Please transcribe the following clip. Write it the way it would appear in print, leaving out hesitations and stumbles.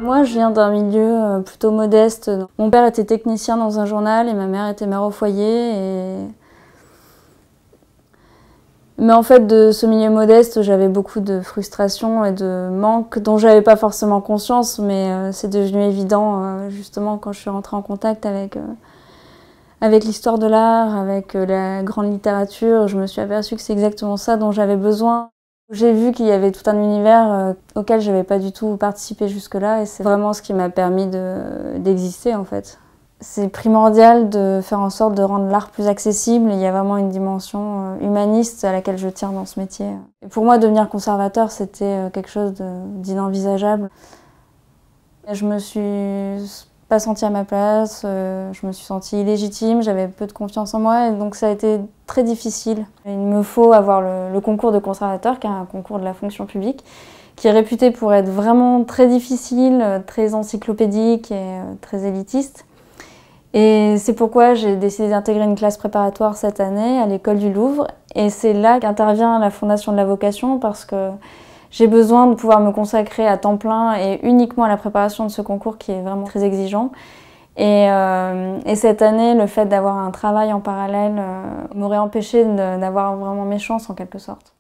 Moi, je viens d'un milieu plutôt modeste. Mon père était technicien dans un journal et ma mère était mère au foyer. Mais en fait, de ce milieu modeste, j'avais beaucoup de frustration et de manque dont j'avais pas forcément conscience, mais c'est devenu évident justement quand je suis rentrée en contact avec l'histoire de l'art, avec la grande littérature. Je me suis aperçue que c'est exactement ça dont j'avais besoin. J'ai vu qu'il y avait tout un univers auquel je n'avais pas du tout participé jusque-là et c'est vraiment ce qui m'a permis d'exister en fait. C'est primordial de faire en sorte de rendre l'art plus accessible. Il y a vraiment une dimension humaniste à laquelle je tiens dans ce métier. Et pour moi, devenir conservateur, c'était quelque chose d'inenvisageable. Je me suis pas sentie à ma place, je me suis sentie illégitime, j'avais peu de confiance en moi et donc ça a été très difficile. Il me faut avoir le concours de conservateur, qui est un concours de la fonction publique, qui est réputé pour être vraiment très difficile, très encyclopédique et très élitiste. Et c'est pourquoi j'ai décidé d'intégrer une classe préparatoire cette année à l'école du Louvre. Et c'est là qu'intervient la Fondation de la Vocation parce que j'ai besoin de pouvoir me consacrer à temps plein et uniquement à la préparation de ce concours qui est vraiment très exigeant. Et cette année, le fait d'avoir un travail en parallèle m'aurait empêché d'avoir vraiment mes chances en quelque sorte.